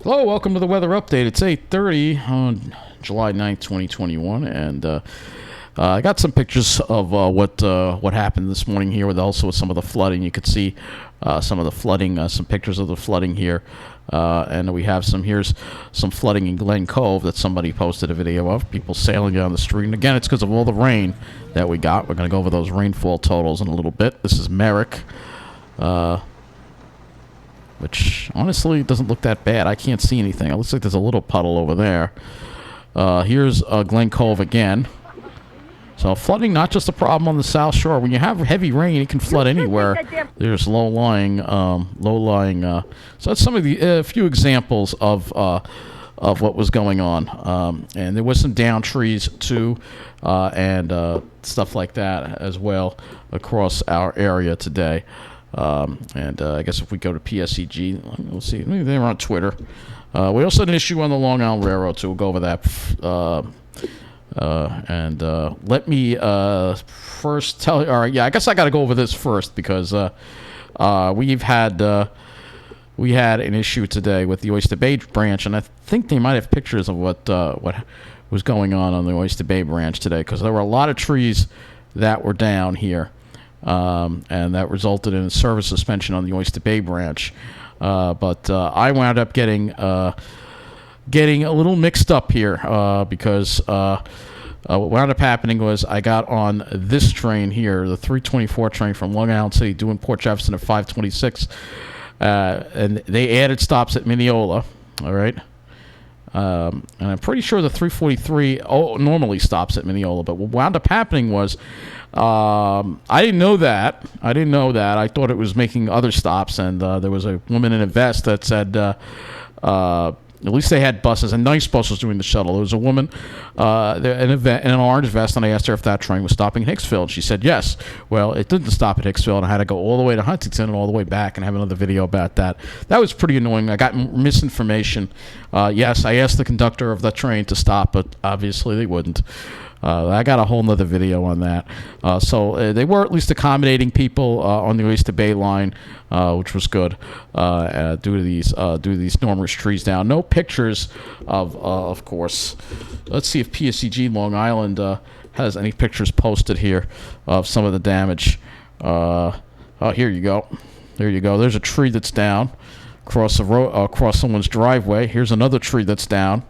Hello, welcome to the weather update. It's 8:30 on July 9th, 2021, and I got some pictures of what happened this morning here with also some of the flooding. You could see some of the flooding, some pictures of the flooding here, and we have here's some flooding in Glen Cove that somebody posted a video of, people sailing down the street. And again, it's because of all the rain that we got. We're going to go over those rainfall totals in a little bit. This is Merrick. Which honestly doesn't look that bad. I can't see anything. It looks like there's a little puddle over there. Here's Glen Cove again. So flooding, not just a problem on the South Shore. When you have heavy rain, it can flood anywhere. There's low-lying. So that's some of the few examples of what was going on. And there was some down trees too, and stuff like that as well across our area today. I guess if we go to PSEG, we'll see. They're on Twitter. We also had an issue on the Long Island Railroad, so we'll go over that. Let me first tell you. All right, yeah, I guess I got to go over this first because we had an issue today with the Oyster Bay branch, and I think they might have pictures of what was going on the Oyster Bay branch today, because there were a lot of trees that were down here. And that resulted in a service suspension on the Oyster Bay branch. But I wound up getting a little mixed up here because what wound up happening was I got on this train here, the 324 train from Long Island City, doing Port Jefferson at 526, and they added stops at Mineola. All right. And I'm pretty sure the 343 normally stops at Mineola, but what wound up happening was I didn't know that. I thought it was making other stops, and there was a woman in a vest that said at least they had buses, and Nice Bus was doing the shuttle. There was a woman in an orange vest, and I asked her if that train was stopping in Hicksville, and she said yes. Well, it didn't stop at Hicksville, and I had to go all the way to Huntington and all the way back, and have another video about that. That was pretty annoying. I got misinformation. Yes, I asked the conductor of the train to stop, but obviously they wouldn't. I got a whole nother video on that. So they were at least accommodating people on the Oyster Bay line, which was good due to these enormous trees down. No pictures of course. Let's see if PSEG Long Island has any pictures posted here of some of the damage. Here you go. There you go. There's a tree that's down across the road, across someone's driveway. Here's another tree that's down.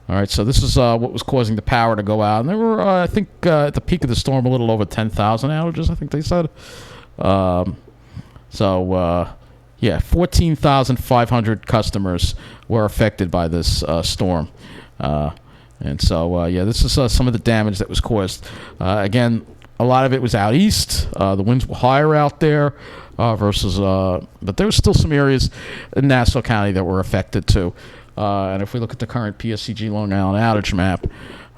All right, so this is what was causing the power to go out. And there were, I think, at the peak of the storm, a little over 10,000 outages, I think they said. 14,500 customers were affected by this storm. This is some of the damage that was caused. Again, a lot of it was out east. The winds were higher out there but there was still some areas in Nassau County that were affected too. And if we look at the current PSEG Long Island outage map,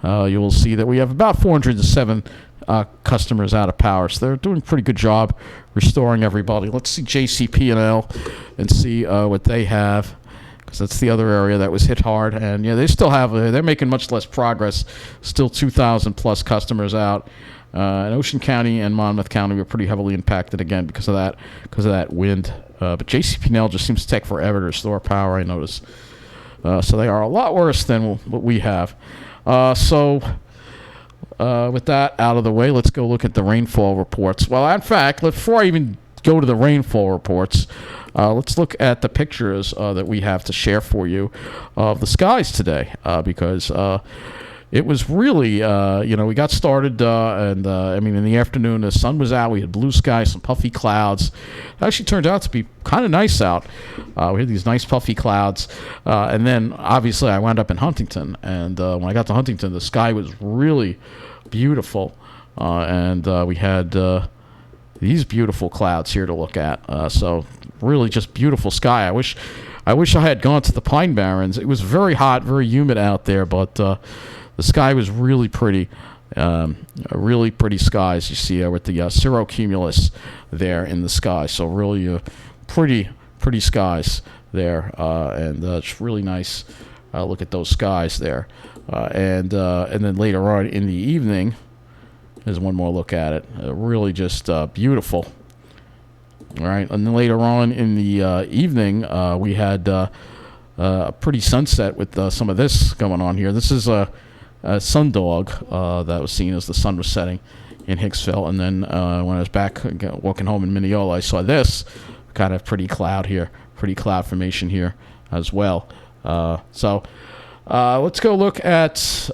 you will see that we have about 407 customers out of power. So they're doing a pretty good job restoring everybody. Let's see JCP&L and see what they have, because that's the other area that was hit hard. And yeah, they still have, they're making much less progress. Still 2,000 plus customers out. And Ocean County and Monmouth County were pretty heavily impacted again because of that wind. But JCP&L just seems to take forever to restore power, I notice. So they are a lot worse than what we have. With that out of the way, let's go look at the rainfall reports. Well, in fact, before I even go to the rainfall reports, let's look at the pictures that we have to share for you of the skies today, because it was really, we got started, in the afternoon, the sun was out, we had blue skies, some puffy clouds. It actually turned out to be kind of nice out. We had these nice puffy clouds, and then, obviously, I wound up in Huntington, and when I got to Huntington, the sky was really beautiful, and we had these beautiful clouds here to look at, so really just beautiful sky. I wish I had gone to the Pine Barrens. It was very hot, very humid out there, but the sky was really pretty, really pretty skies you see with the cirrocumulus there in the sky. So really pretty skies there, and it's really nice. Look at those skies there, and then later on in the evening, there's one more look at it. Really just beautiful. All right, and then later on in the evening, we had a pretty sunset with some of this going on here. This is a sundog that was seen as the sun was setting in Hicksville. And then when I was back walking home in Mineola, I saw this kind of pretty cloud formation here as well. So let's go look at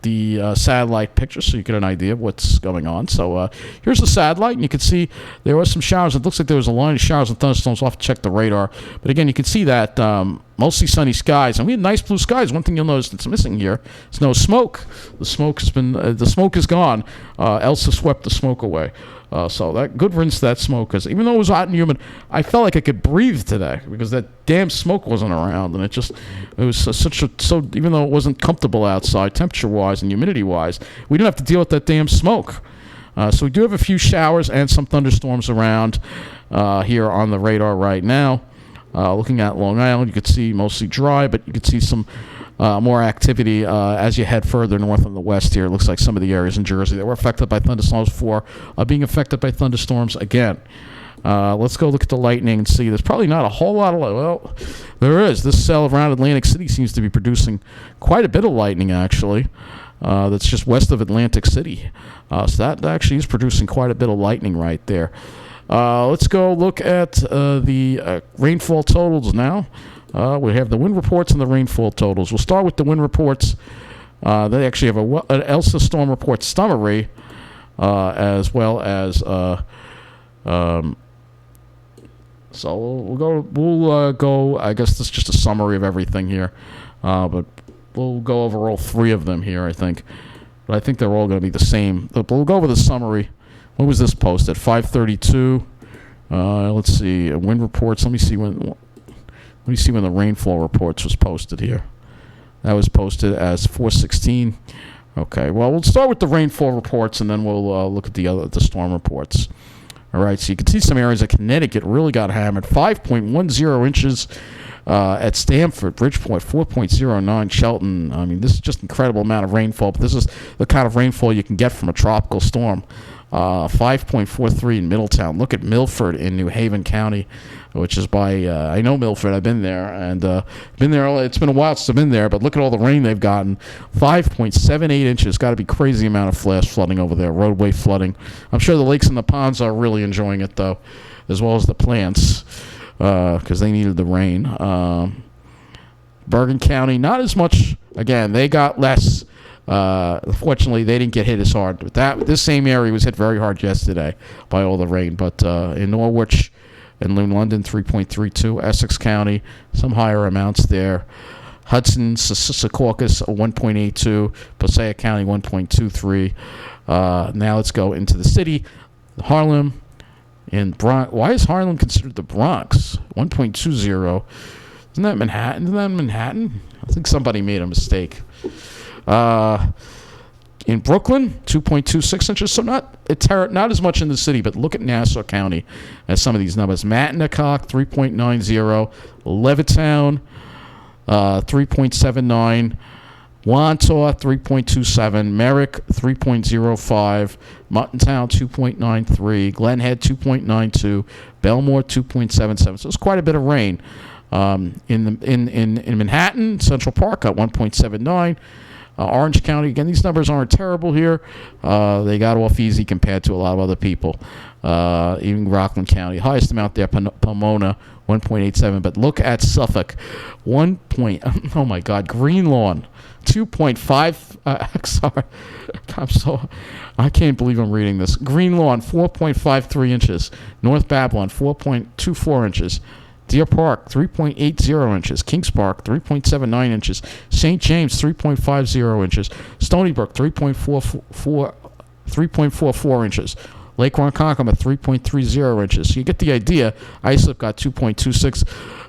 the satellite picture so you get an idea of what's going on. So here's the satellite, and you can see there was some showers. It looks like there was a line of showers and thunderstorms. I'll have to check the radar. But again, you can see that mostly sunny skies, and we had nice blue skies. One thing you'll notice that's missing here is no smoke. The smoke is gone. Elsa swept the smoke away. So that good riddance to that smoke, because even though it was hot and humid, I felt like I could breathe today because that damn smoke wasn't around, and it was even though it wasn't comfortable outside temperature wise and humidity wise, we didn't have to deal with that damn smoke. So we do have a few showers and some thunderstorms around here on the radar right now. Looking at Long Island, you could see mostly dry, but you could see some more activity as you head further north on the west here. It looks like some of the areas in Jersey that were affected by thunderstorms before are being affected by thunderstorms again. Let's go look at the lightning and see. There's probably not a whole lot of well, there is. This cell around Atlantic City seems to be producing quite a bit of lightning, actually. That's just west of Atlantic City. So that actually is producing quite a bit of lightning right there. Let's go look at the rainfall totals now. We have the wind reports and the rainfall totals. We'll start with the wind reports. They actually have an Elsa storm report summary, as well as so we'll go. I guess this is just a summary of everything here, but we'll go over all three of them here, I think. But I think they're all going to be the same. But we'll go over the summary. When was this posted? 5:32. Let's see. Wind reports. Let me see when the rainfall reports was posted here. That was posted as 4:16. Okay. Well, we'll start with the rainfall reports, and then we'll look at the storm reports. All right. So you can see some areas of Connecticut really got hammered. 5.10 inches at Stamford, Bridgeport, 4.09, Shelton. I mean, this is just incredible amount of rainfall. But this is the kind of rainfall you can get from a tropical storm. 5.43 in Middletown. Look at Milford in New Haven County, which is by, I know Milford. I've been there, and been there. It's been a while since I've been there, but look at all the rain they've gotten. 5.78 inches. Got to be crazy amount of flash flooding over there, roadway flooding. I'm sure the lakes and the ponds are really enjoying it, though, as well as the plants, because they needed the rain. Bergen County, not as much. Again, they got less. Fortunately, they didn't get hit as hard. But this same area was hit very hard yesterday by all the rain. But in Norwich and New London, 3.32. Essex County, some higher amounts there. Hudson, Secaucus, 1.82. Passaic County, 1.23. Now let's go into the city. Harlem and Bronx. Why is Harlem considered the Bronx? 1.20. Isn't that Manhattan? I think somebody made a mistake. In Brooklyn, 2.26 inches. So not as much in the city, but look at Nassau County as some of these numbers. Matinacock, 3.90. Levittown, 3.79. Wantaw, 3.27. Merrick, 3.05. Muttontown, 2.93. Glen Head, 2.92. Belmore, 2.77. So it's quite a bit of rain. In Manhattan, Central Park got 1.79. Orange County, again, these numbers aren't terrible here. They got off easy compared to a lot of other people. Even Rockland County, highest amount there, Pomona, 1.87. But look at Suffolk, oh my God, Greenlawn, 2.5. Sorry, I can't believe I'm reading this. Greenlawn, 4.53 inches. North Babylon, 4.24 inches. Deer Park, 3.80 inches. Kings Park, 3.79 inches. St. James, 3.50 inches. Stony Brook, 3.44 inches. Lake Ronkonkoma, 3.30 inches. So you get the idea. Islip got 2.26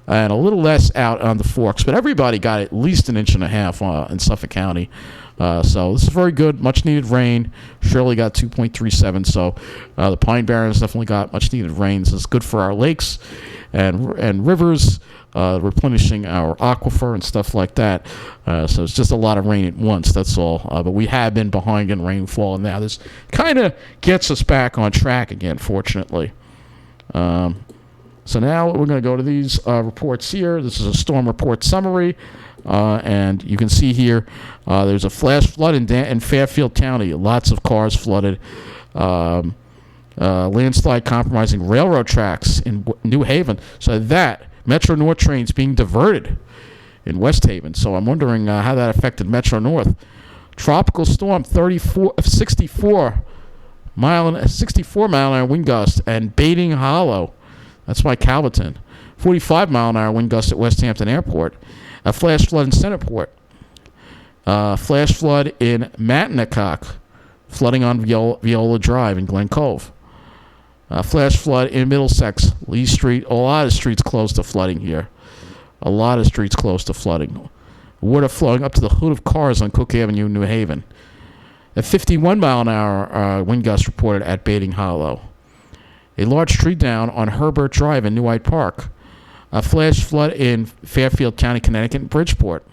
and a little less out on the Forks. But everybody got at least an inch and a half in Suffolk County. So this is very good. Much needed rain. Shirley got 2.37. So the Pine Barrens definitely got much needed rain. So it's good for our lakes and rivers, replenishing our aquifer and stuff like that. So it's just a lot of rain at once, that's all. But we have been behind in rainfall, and now this kind of gets us back on track again, fortunately. So now we're going to go to these reports here. This is a storm report summary. And you can see here there's a flash flood in Fairfield County. Lots of cars flooded. Landslide compromising railroad tracks in New Haven. So that Metro North trains being diverted in West Haven. So I'm wondering how that affected Metro North. Tropical storm 64 mile an hour wind gust and Baiting Hollow. That's by Calverton. 45 mile an hour wind gust at West Hampton Airport. A flash flood in Centerport. Flash flood in Matinacock. Flooding on Viola Drive in Glen Cove. Flash flood in Middlesex, Lee Street. A lot of streets closed to flooding here. Water flowing up to the hood of cars on Cook Avenue, New Haven. A 51 mile an hour wind gust reported at Baiting Hollow. A large tree down on Herbert Drive in New Hyde Park. A flash flood in Fairfield County, Connecticut, and Bridgeport.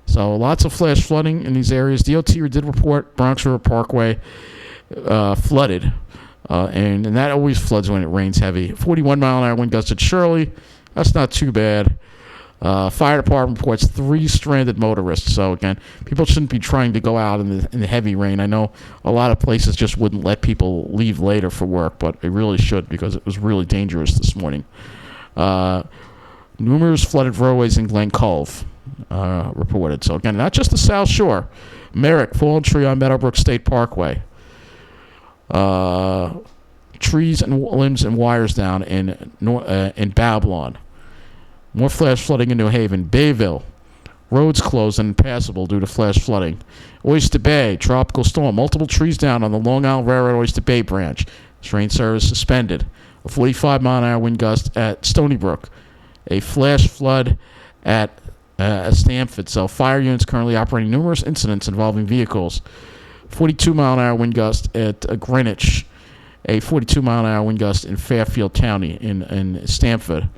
So lots of flash flooding in these areas. DOT did report Bronx River Parkway flooded. And that always floods when it rains heavy. 41 mile an hour wind gust at Shirley. That's not too bad. Fire department reports 3 stranded motorists. So again, people shouldn't be trying to go out in the heavy rain. I know a lot of places just wouldn't let people leave later for work, but it really should because it was really dangerous this morning. Numerous flooded roadways in Glen Cove reported. So again, not just the South Shore. Merrick, fallen tree on Meadowbrook State Parkway. Trees and limbs and wires down in Babylon. More flash flooding in New Haven. Bayville, roads closed and impassable due to flash flooding. Oyster Bay, tropical storm. Multiple trees down on the Long Island Railroad Oyster Bay branch. Train service suspended. A 45 mile an hour wind gust at Stony Brook. A flash flood at Stamford. So fire units currently operating numerous incidents involving vehicles. 42 mile an hour wind gust at Greenwich. A 42 mile an hour wind gust in Fairfield County in Stamford.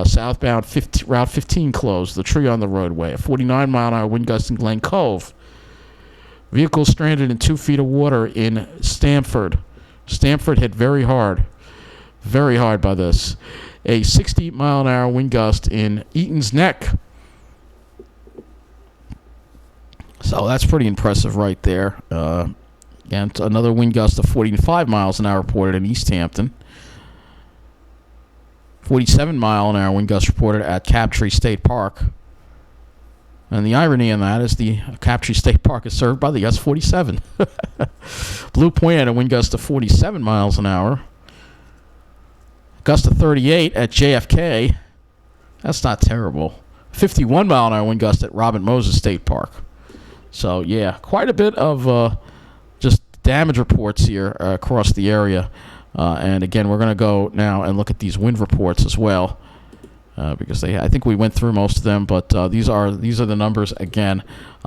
Southbound Route 15 closed. The tree on the roadway. A 49 mile an hour wind gust in Glen Cove. Vehicles stranded in 2 feet of water in Stamford. Stamford hit very hard by this. A 60 mile an hour wind gust in Eaton's Neck. So that's pretty impressive right there. And another wind gust of 45 miles an hour reported in East Hampton. 47 mile an hour wind gust reported at Crabtree State Park. And the irony in that is the Crabtree State Park is served by the S-47. Blue Point had a wind gust of 47 miles an hour. Gust of 38 at JFK. That's not terrible. 51 mile an hour wind gust at Robert Moses State Park. So, yeah, quite a bit of just damage reports here across the area. And, again, we're going to go now and look at these wind reports as well. Because I think we went through most of them, but these are the numbers, again,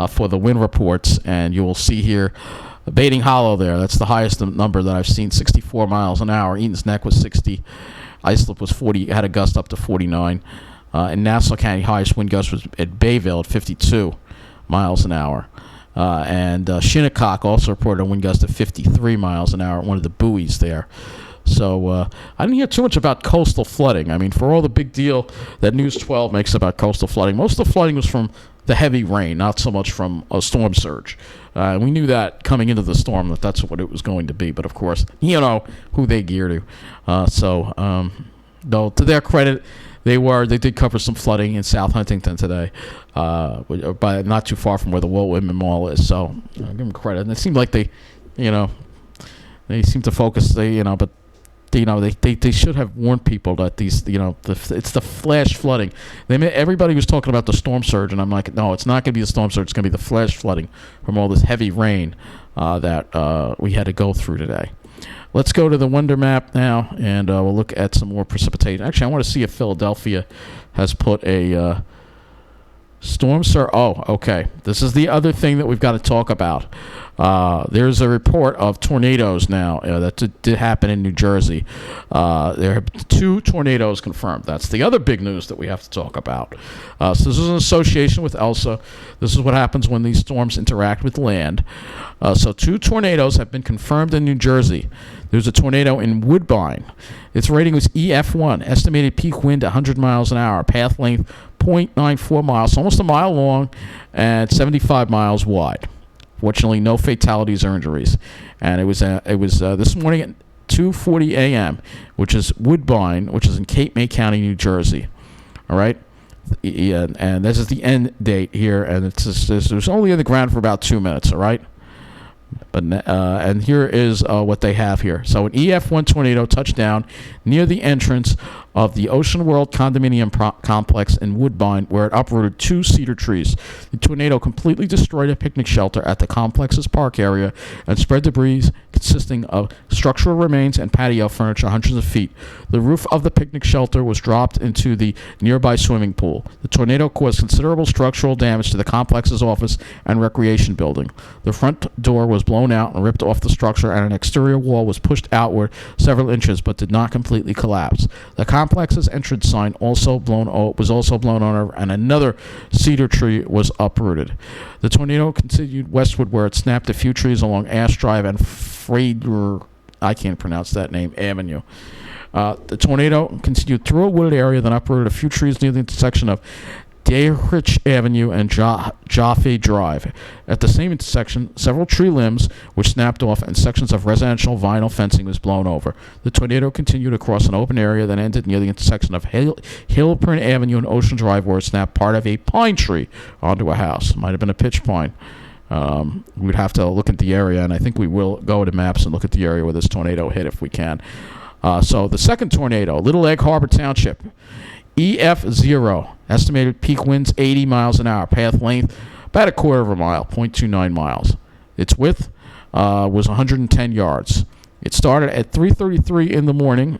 for the wind reports. And you will see here Baiting Hollow there. That's the highest number that I've seen, 64 miles an hour. Eaton's Neck was 60. Islip was 40, had a gust up to 49. In Nassau County, highest wind gust was at Bayville at 52 miles an hour. And Shinnecock also reported a wind gust of 53 miles an hour at one of the buoys there. So I didn't hear too much about coastal flooding. I mean, for all the big deal that News 12 makes about coastal flooding, most of the flooding was from the heavy rain, not so much from a storm surge. We knew that coming into the storm that that's what it was going to be. But, of course, you know who they gear to. Though, to their credit, they did cover some flooding in South Huntington today, but not too far from where the Walt Whitman Mall is. So I'll give them credit. And it seemed like they seem to focus, but they should have warned people that these, it's the flash flooding. Everybody was talking about the storm surge, and I'm like, no, it's not going to be the storm surge. It's going to be the flash flooding from all this heavy rain that we had to go through today. Let's go to the Wonder Map now, and we'll look at some more precipitation. Actually, I want to see if Philadelphia has put a Storm Surge. Oh, okay. This is the other thing that we've got to talk about. There's a report of tornadoes now that did happen in New Jersey. There are 2 tornadoes confirmed. That's the other big news that we have to talk about. So this is an association with Elsa. This is what happens when these storms interact with land. So 2 tornadoes have been confirmed in New Jersey. There's a tornado in Woodbine. Its rating was EF1, estimated peak wind 100 miles an hour, path length 0.94 miles, almost a mile long, and 75 miles wide. Fortunately, no fatalities or injuries. And it was this morning at 2:40 a.m., which is Woodbine, which is in Cape May County, New Jersey. All right, and this is the end date here, and it was only in the ground for about 2 minutes. All right. But and here is what they have here. So an EF1 tornado touched down near the entrance of the Ocean World condominium complex in Woodbine, where it uprooted 2 cedar trees. The tornado completely destroyed a picnic shelter at the complex's park area and spread debris consisting of structural remains and patio furniture hundreds of feet. The roof of the picnic shelter was dropped into the nearby swimming pool. The tornado caused considerable structural damage to the complex's office and recreation building. The front door was blown out and ripped off the structure, and an exterior wall was pushed outward several inches but did not completely collapse. The complex's entrance sign was also blown over, and another cedar tree was uprooted. The tornado continued westward, where it snapped a few trees along Ash Drive and I can't pronounce that name, Avenue. The tornado continued through a wooded area, then uprooted a few trees near the intersection of Dayrich Avenue and Jaffe Drive. At the same intersection, several tree limbs were snapped off and sections of residential vinyl fencing was blown over. The tornado continued across an open area that ended near the intersection of Hillprint Avenue and Ocean Drive, where it snapped part of a pine tree onto a house. Might have been a pitch pine. We'd have to look at the area, and I think we will go to maps and look at the area where this tornado hit if we can. So the second tornado, Little Egg Harbor Township, EF0, estimated peak winds 80 miles an hour, path length about a quarter of a mile, 0.29 miles. Its width was 110 yards. It started at 3:33 in the morning,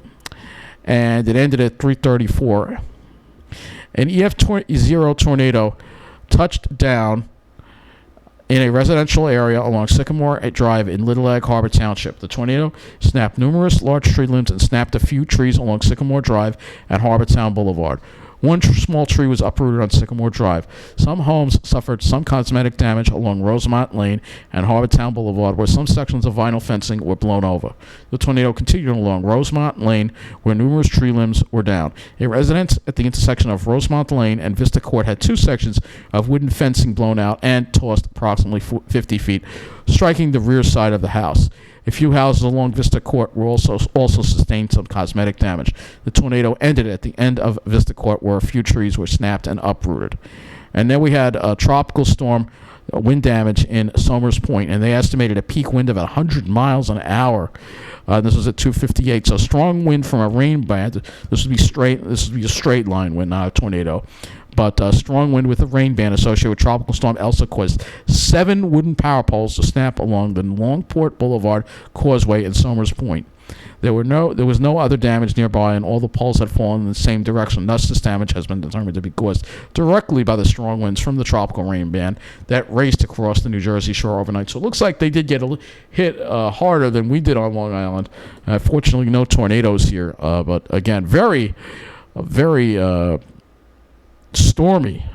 and it ended at 3:34. An EF0 tornado touched down in a residential area along Sycamore Drive in Little Egg Harbor Township. The tornado snapped numerous large tree limbs and snapped a few trees along Sycamore Drive and Harbortown Boulevard. One small tree was uprooted on Sycamore Drive. Some homes suffered some cosmetic damage along Rosemont Lane and Harbortown Boulevard, where some sections of vinyl fencing were blown over. The tornado continued along Rosemont Lane, where numerous tree limbs were down. A residence at the intersection of Rosemont Lane and Vista Court had 2 sections of wooden fencing blown out and tossed approximately 50 feet, striking the rear side of the house. A few houses along Vista Court were also sustained some cosmetic damage. The tornado ended at the end of Vista Court, where a few trees were snapped and uprooted. And then we had a tropical storm wind damage in Somers Point, and they estimated a peak wind of 100 miles an hour. This was at 2:58. So strong wind from a rain band. This would be a straight line wind, not a tornado. But strong wind with a rain band associated with Tropical Storm Elsa caused 7 wooden power poles to snap along the Longport Boulevard Causeway in Somers Point. There was no other damage nearby, and all the poles had fallen in the same direction. Thus, this damage has been determined to be caused directly by the strong winds from the tropical rain band that raced across the New Jersey shore overnight. So it looks like they did get hit harder than we did on Long Island. Fortunately, no tornadoes here, but again, very stormy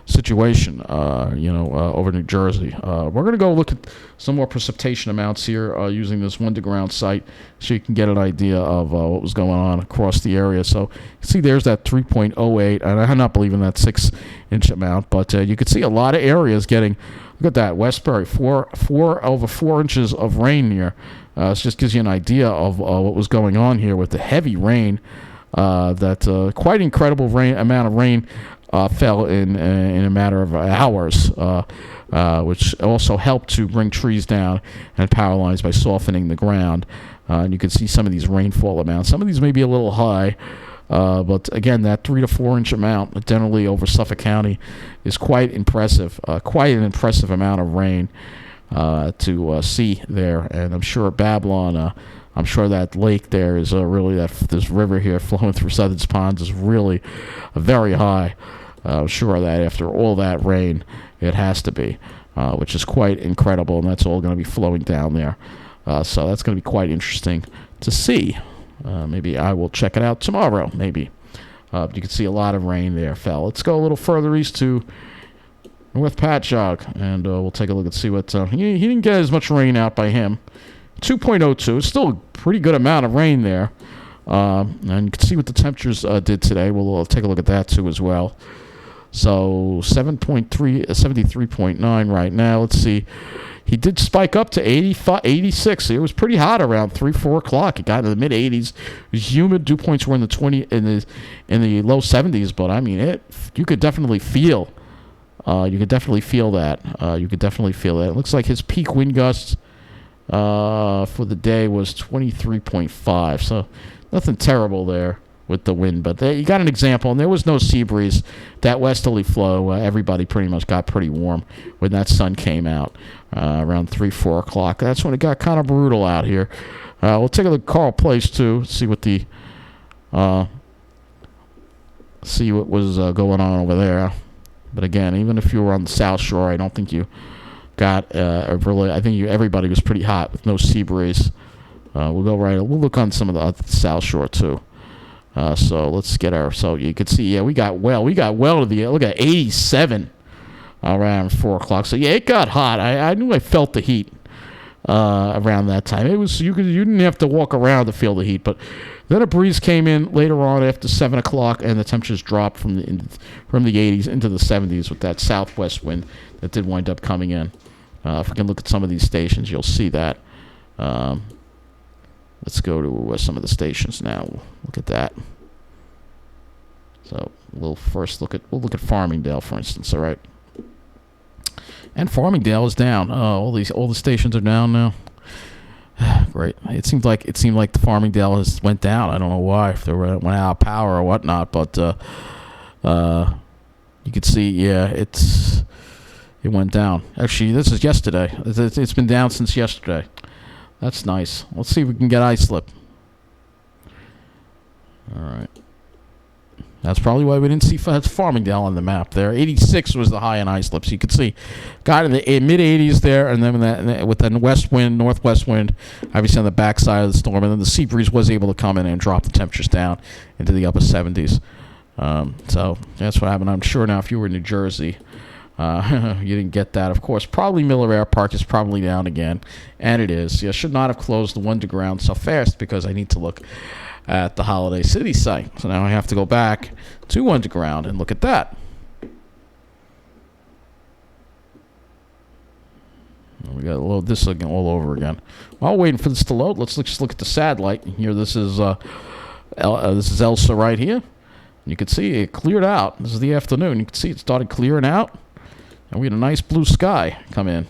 situation, over New Jersey. We're going to go look at some more precipitation amounts here using this wind-to-ground site so you can get an idea of what was going on across the area. So you see there's that 3.08, and I'm not believing that 6-inch amount, but you can see a lot of areas getting, look at that, Westbury, over 4 inches of rain here. It just gives you an idea of what was going on here with the heavy rain. Quite incredible amount of rain fell in a matter of hours, which also helped to bring trees down and power lines by softening the ground. And you can see some of these rainfall amounts. Some of these may be a little high, but again, that 3 to 4 inch amount generally over Suffolk County is quite impressive. Quite an impressive amount of rain to see there. And I'm sure Babylon. I'm sure that lake there is really this river here flowing through Southern's Ponds is really very high. I'm sure that after all that rain, it has to be, which is quite incredible, and that's all going to be flowing down there. So that's going to be quite interesting to see. Maybe I will check it out tomorrow, maybe. You can see a lot of rain there fell. Let's go a little further east to North Patchogue, and we'll take a look and see what... he didn't get as much rain out by him. 2.02. It's still a pretty good amount of rain there. And you can see what the temperatures did today. We'll take a look at that, too, as well. So 73.9 right now. Let's see. He did spike up to 86. It was pretty hot around 3-4 o'clock. It got into the mid 80s. It was humid. Dew points were in the low 70s. But I mean, you could definitely feel. You could definitely feel that. It looks like his peak wind gusts for the day was 23.5. So nothing terrible there with the wind, but you got an example, and there was no sea breeze. That westerly flow, everybody pretty much got pretty warm when that sun came out around 3-4 o'clock. That's when it got kind of brutal out here. We'll take a look at Carl Place too, see what was going on over there. But again, even if you were on the South Shore, I don't think you got really. I think everybody was pretty hot with no sea breeze. We'll look on some of the South Shore too. So let's get so you can see, we got well to look at 87 around 4 o'clock. So yeah, it got hot. I knew I felt the heat around that time. It was you didn't have to walk around to feel the heat, but then a breeze came in later on after 7 o'clock, and the temperatures dropped from the 80s into the 70s with that southwest wind that did wind up coming in. If we can look at some of these stations, you'll see that. Let's go to some of the stations now. Look at that. So we'll look at Farmingdale, for instance. All right, and Farmingdale is down. All the stations are down now. Great. It seemed like the Farmingdale has went down. I don't know why, if they went out of power or whatnot, but you could see, it went down. Actually, this is yesterday. It's been down since yesterday. That's nice. Let's see if we can get islip. All right. That's probably why we didn't see Farmingdale on the map there. 86 was the high in islip. So you could see, got in the mid 80s there, and then with the northwest wind, obviously on the backside of the storm, and then the sea breeze was able to come in and drop the temperatures down into the upper 70s. So that's what happened. I'm sure now if you were in New Jersey, you didn't get that. Of course, probably Miller Air Park is probably down again, and it is. I should not have closed the underground so fast because I need to look at the Holiday City site. So now I have to go back to underground and look at that. We got to load this again all over again. While waiting for this to load, let's just look at the satellite. Here, this is Elsa right here. You can see it cleared out. This is the afternoon. You can see it started clearing out, and we had a nice blue sky come in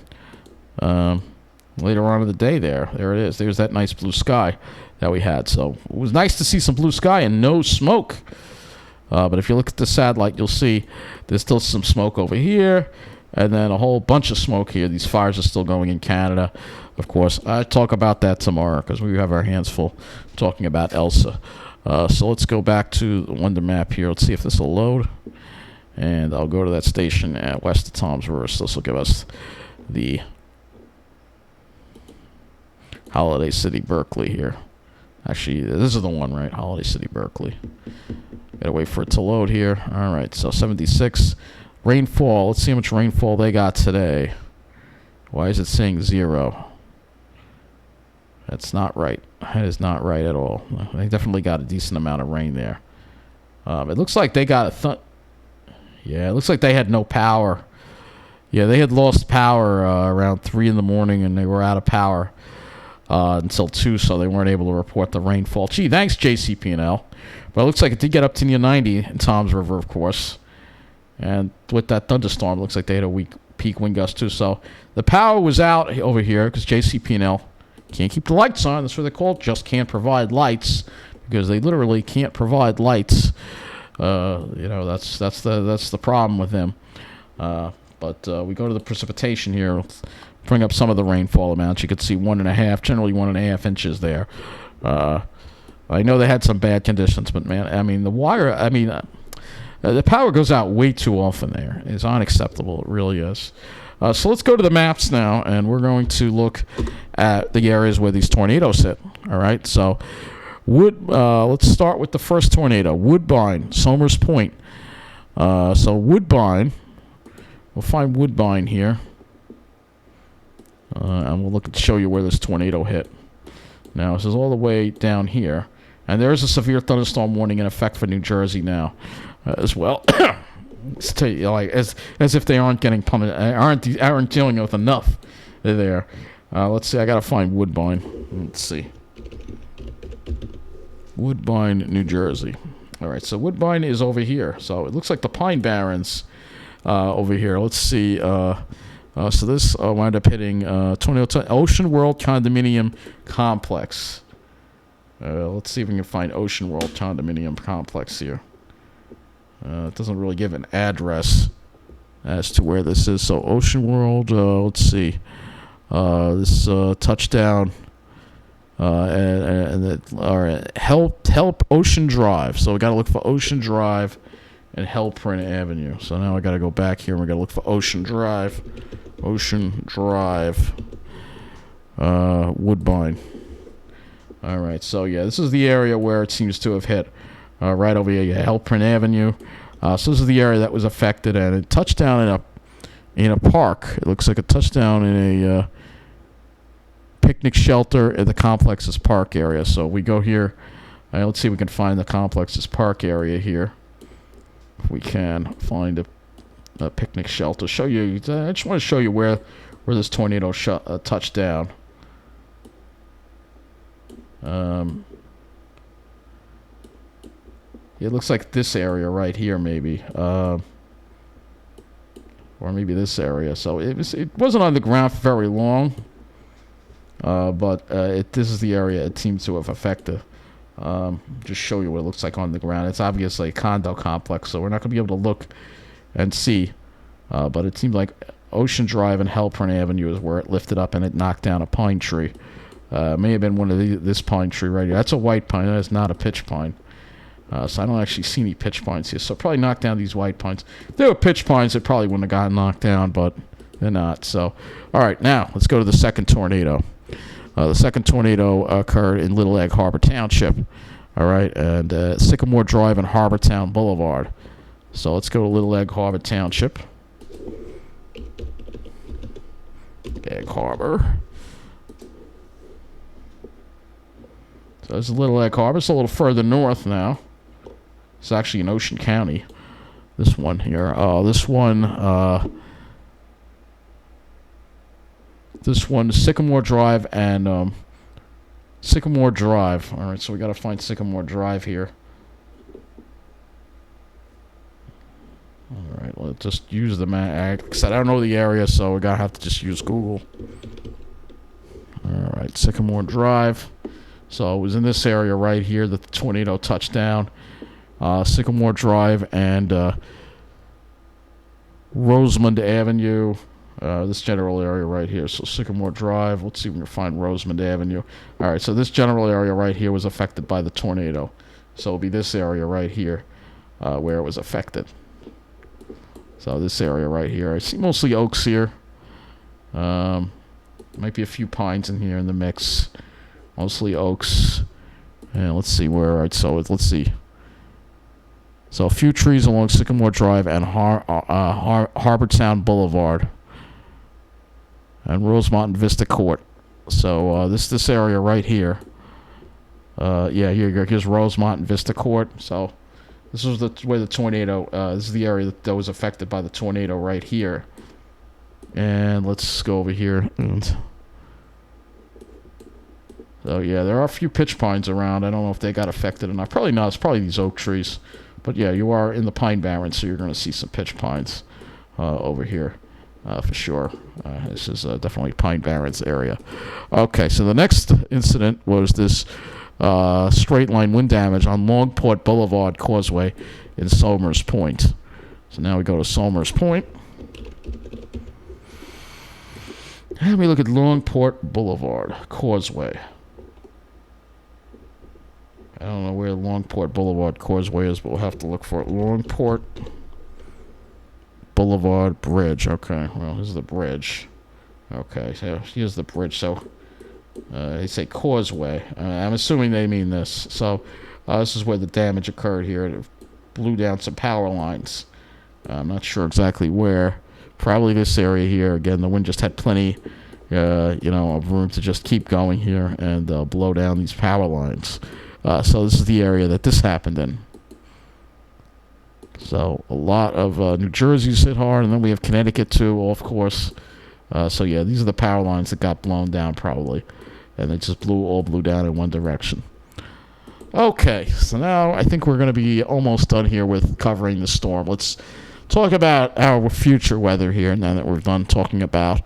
later on in the day. There it is. There's that nice blue sky that we had. So it was nice to see some blue sky and no smoke. But if you look at the satellite, you'll see there's still some smoke over here, and then a whole bunch of smoke here. These fires are still going in Canada. Of course, I'll talk about that tomorrow because we have our hands full talking about Elsa. So let's go back to the Wonder Map here. Let's see if this will load. And I'll go to that station at west of Toms River. So this will give us the Holiday City, Berkeley here. Actually, this is the one, right? Holiday City, Berkeley. Gotta wait for it to load here. All right, so 76. Rainfall. Let's see how much rainfall they got today. Why is it saying 0? That's not right. That is not right at all. They definitely got a decent amount of rain there. It looks like they got it looks like they had no power. Yeah, they had lost power around 3 in the morning, and they were out of power until 2, so they weren't able to report the rainfall. Gee, thanks, JCP&L. But it looks like it did get up to near 90 in Toms River, of course. And with that thunderstorm, it looks like they had a weak peak wind gust, too. So the power was out over here because JCP&L can't keep the lights on. That's what they're called. Just can't provide lights because they literally can't provide lights. That's the problem with them. But we go to the precipitation here. Let's bring up some of the rainfall amounts. You can see generally 1.5 inches there. I know they had some bad conditions, but man, I mean the water. The power goes out way too often there. It's unacceptable. It really is. So let's go to the maps now, and we're going to look at the areas where these tornadoes hit. All right. So let's start with the first tornado. Woodbine, Somers Point. So Woodbine, we'll find Woodbine here. And we'll look and show you where this tornado hit. Now, this is all the way down here. And there is a severe thunderstorm warning in effect for New Jersey now as well. Like as if they aren't getting punished, aren't dealing with enough there. Let's see. I gotta find Woodbine. Let's see. Woodbine, New Jersey. All right. So Woodbine is over here. So it looks like the Pine Barrens over here. Let's see. So this wound up hitting tornado Ocean World Condominium Complex. Let's see if we can find Ocean World Condominium Complex here. It doesn't really give an address as to where this is. So Ocean World, let's see. This touchdown and help Ocean Drive. So we got to look for Ocean Drive and Hellprint Avenue. So now I got to go back here and we got to look for Ocean Drive. Ocean Drive, Woodbine. All right, so yeah, this is the area where it seems to have hit. Right over here, Hellprint Avenue. So this is the area that was affected, and it touched down in a park. It looks like a touchdown in a picnic shelter at the complex's park area. So we go here. Let's see if we can find the complex's park area here. If we can find a picnic shelter. Show you. I just want to show you where this tornado touched down. It looks like this area right here, maybe, or maybe this area. So it wasn't on the ground for very long, but this is the area it seems to have affected. Just show you what it looks like on the ground. It's obviously a condo complex, so we're not going to be able to look and see. But it seemed like Ocean Drive and Hellprint Avenue is where it lifted up and it knocked down a pine tree. May have been one of this pine tree right here. That's a white pine. That is not a pitch pine. So I don't actually see any pitch pines here. So probably knock down these white pines. If they were pitch pines, it probably wouldn't have gotten knocked down, but they're not. So, all right, now let's go to the second tornado. The second tornado occurred in Little Egg Harbor Township. All right, and Sycamore Drive and Harbortown Boulevard. So let's go to Little Egg Harbor Township. Egg Harbor. So this is Little Egg Harbor. It's a little further north now. It's actually in Ocean County. This one here. This one, Sycamore Drive and Sycamore Drive. All right, so we got to find Sycamore Drive here. All right, let's just use the map. Like I said, I don't know the area, so we're going to have to just use Google. All right, Sycamore Drive. So it was in this area right here that the tornado touched down. Sycamore Drive and Rosamond Avenue. This general area right here. So Sycamore Drive. Let's see if we can find Rosamond Avenue. All right, so this general area right here was affected by the tornado. So it'll be this area right here where it was affected. So this area right here. I see mostly oaks here. Might be a few pines in here in the mix. Mostly oaks. And let's see where. All right, so let's see. So a few trees along Sycamore Drive and Harbortown Boulevard. And Rosemont and Vista Court. So this area right here. Here's Rosemont and Vista Court. So this was where the tornado. This is the area that was affected by the tornado right here. And let's go over here. So yeah, there are a few pitch pines around. I don't know if they got affected or not. Probably not. It's probably these oak trees. But yeah, you are in the Pine Barrens, so you're going to see some pitch pines over here for sure. This is definitely Pine Barrens area. Okay, so the next incident was this straight line wind damage on Longport Boulevard Causeway in Somers Point. So now we go to Somers Point. And we look at Longport Boulevard Causeway. I don't know where Longport Boulevard Causeway is, but we'll have to look for it. Longport Boulevard Bridge. Okay, well, here's the bridge. Okay, so here's the bridge. So they say Causeway. I'm assuming they mean this. So this is where the damage occurred here. It blew down some power lines. I'm not sure exactly where. Probably this area here. Again, the wind just had plenty, of room to just keep going here and blow down these power lines. So this is the area that this happened in. So a lot of New Jersey's hit hard, and then we have Connecticut too, of course. So yeah, these are the power lines that got blown down probably, and they just blew down in one direction. Okay, so now I think we're going to be almost done here with covering the storm. Let's talk about our future weather here now that we're done talking about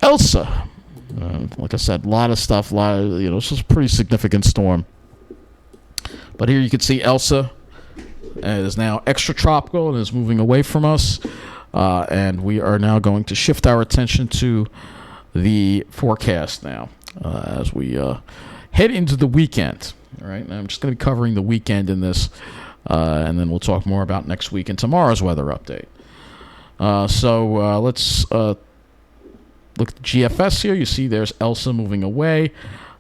Elsa. Like I said, a lot of stuff. This was a pretty significant storm. But here you can see Elsa is now extratropical and is moving away from us. And we are now going to shift our attention to the forecast now as we head into the weekend. All right, now I'm just going to be covering the weekend in this, and then we'll talk more about next week and tomorrow's weather update. So let's look at the GFS here. You see there's Elsa moving away.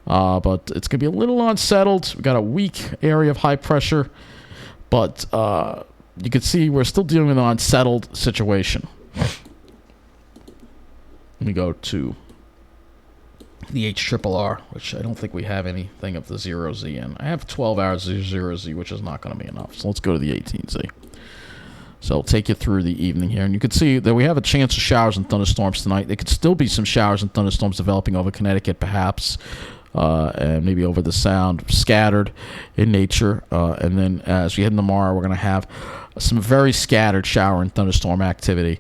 But it's going to be a little unsettled. We've got a weak area of high pressure. But you can see we're still dealing with an unsettled situation. Let me go to the HRRR, which I don't think we have anything of the 0Z in. I have 12 hours of 0Z, which is not going to be enough. So let's go to the 18Z. So I'll take you through the evening here. And you can see that we have a chance of showers and thunderstorms tonight. There could still be some showers and thunderstorms developing over Connecticut, perhaps. And maybe over the Sound, scattered in nature. And then as we head into tomorrow, we're going to have some very scattered shower and thunderstorm activity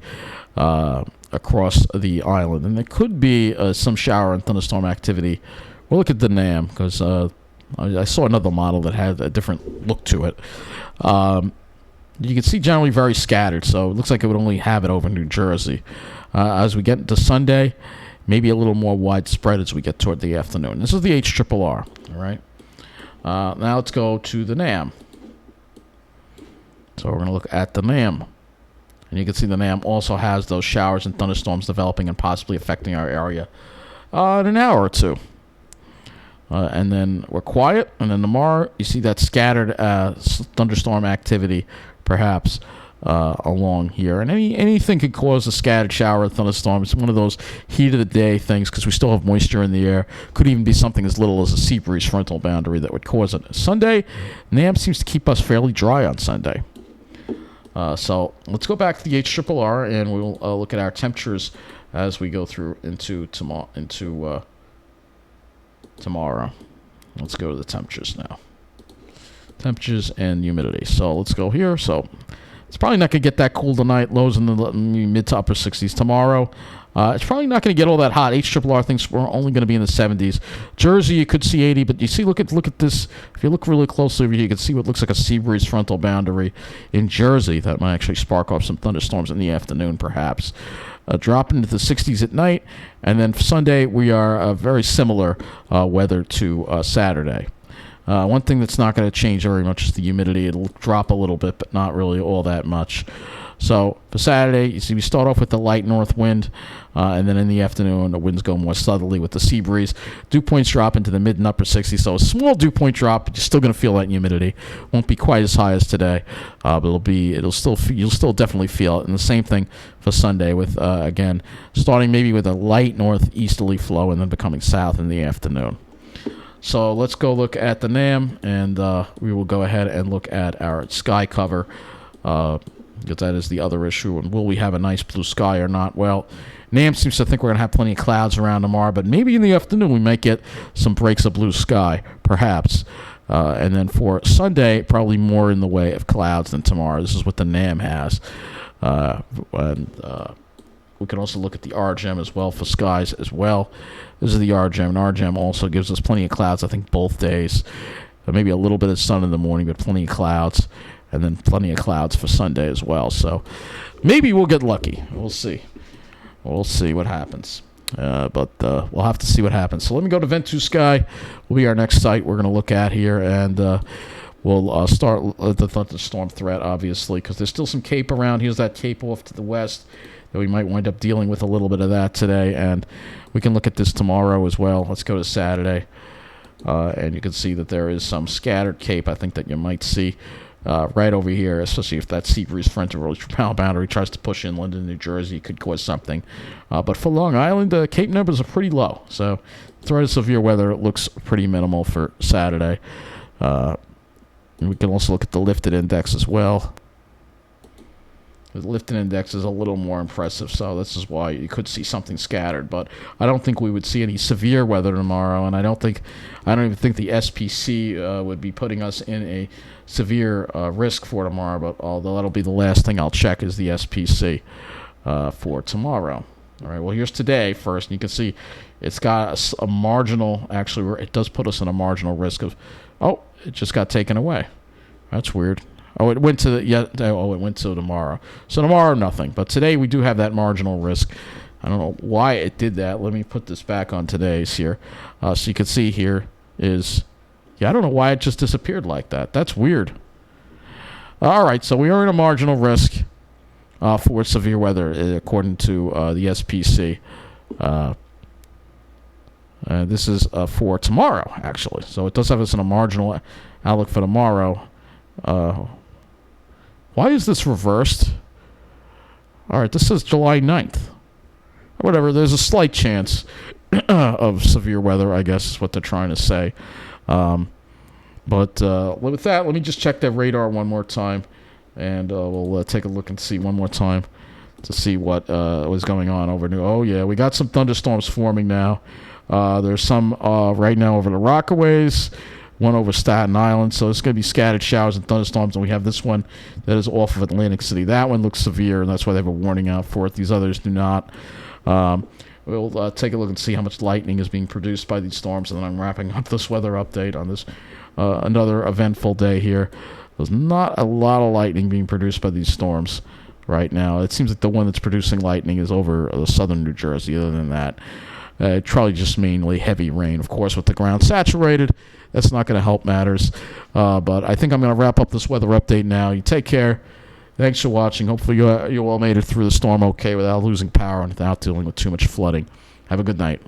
across the island. And there could be some shower and thunderstorm activity. We'll look at the NAM because I saw another model that had a different look to it. You can see generally very scattered, so it looks like it would only have it over New Jersey. As we get into Sunday, maybe a little more widespread as we get toward the afternoon. This is the HRRR, all right? Now let's go to the NAM. So we're going to look at the NAM. And you can see the NAM also has those showers and thunderstorms developing and possibly affecting our area in an hour or two. And then we're quiet. And then tomorrow, you see that scattered thunderstorm activity, perhaps, along here. And anything could cause a scattered shower or thunderstorm. It's one of those heat of the day things because we still have moisture in the air. Could even be something as little as a sea breeze frontal boundary that would cause it. Sunday, NAM seems to keep us fairly dry on Sunday. So let's go back to the HRRR and we'll look at our temperatures as we go through into tomorrow. Let's go to the temperatures now. Temperatures and humidity. So let's go here. So it's probably not going to get that cool tonight. Lows in the mid to upper 60s tomorrow. It's probably not going to get all that hot. HRRR thinks we're only going to be in the 70s. Jersey, you could see 80, but you see, look at this. If you look really closely over here, you can see what looks like a sea breeze frontal boundary in Jersey that might actually spark off some thunderstorms in the afternoon, perhaps. Dropping into the 60s at night, and then for Sunday we are very similar weather to Saturday. One thing that's not going to change very much is the humidity. It'll drop a little bit, but not really all that much. So for Saturday, you see we start off with the light north wind, and then in the afternoon, the winds go more southerly with the sea breeze. Dew points drop into the mid and upper 60s, so a small dew point drop, but you're still going to feel that humidity. Won't be quite as high as today, but you'll still definitely feel it. And the same thing for Sunday, with again starting maybe with a light northeasterly flow and then becoming south in the afternoon. So let's go look at the NAM, and we will go ahead and look at our sky cover. Because that is the other issue. And will we have a nice blue sky or not? Well, NAM seems to think we're going to have plenty of clouds around tomorrow, but maybe in the afternoon we might get some breaks of blue sky, perhaps. And then for Sunday, probably more in the way of clouds than tomorrow. This is what the NAM has. We can also look at the RGEM as well for skies as well. This is the RGEM, and RGEM also gives us plenty of clouds, I think, both days. Maybe a little bit of sun in the morning, but plenty of clouds. And then plenty of clouds for Sunday as well. So maybe we'll get lucky. We'll see. We'll see what happens. But we'll have to see what happens. So let me go to Vent2 Sky. Will be our next site we're going to look at here, and we'll start the thunderstorm threat, obviously, because there's still some cape around. Here's that cape off to the west that we might wind up dealing with a little bit of that today, and we can look at this tomorrow as well. Let's go to Saturday, and you can see that there is some scattered cape, I think, that you might see right over here, especially if that sea breeze front or boundary tries to push inland in New Jersey. It could cause something. But for Long Island, cape numbers are pretty low, so threat of severe weather looks pretty minimal for Saturday. We can also look at the lifted index as well. The lifted index is a little more impressive, so this is why you could see something scattered. But I don't think we would see any severe weather tomorrow, and I don't even think the SPC would be putting us in a severe risk for tomorrow. But although that'll be the last thing I'll check is the SPC for tomorrow. All right. Well, here's today first, and you can see it's got a marginal. Actually, it does put us in a marginal risk of. Oh, it just got taken away. That's weird. Oh, it went to it went to tomorrow. So tomorrow, nothing. But today we do have that marginal risk. I don't know why it did that. Let me put this back on today's here, so you can see here is. Yeah, I don't know why it just disappeared like that. That's weird. All right, so we are in a marginal risk for severe weather according to the SPC. This is for tomorrow, actually. So it does have us in a marginal outlook for tomorrow. Why is this reversed? All right, this says July 9th. Whatever, there's a slight chance of severe weather, I guess is what they're trying to say. But with that, let me just check that radar one more time. And we'll take a look and see one more time to see what was going on over New. Oh, yeah, we got some thunderstorms forming now. There's some right now over the Rockaways, one over Staten Island. So it's going to be scattered showers and thunderstorms. And we have this one that is off of Atlantic City. That one looks severe, and that's why they have a warning out for it. These others do not. We'll take a look and see how much lightning is being produced by these storms. And then I'm wrapping up this weather update on this another eventful day here. There's not a lot of lightning being produced by these storms right now. It seems like the one that's producing lightning is over southern New Jersey. Other than that, probably just mainly heavy rain. Of course, with the ground saturated, that's not going to help matters. But I think I'm going to wrap up this weather update now. You take care. Thanks for watching. Hopefully you all made it through the storm okay without losing power and without dealing with too much flooding. Have a good night.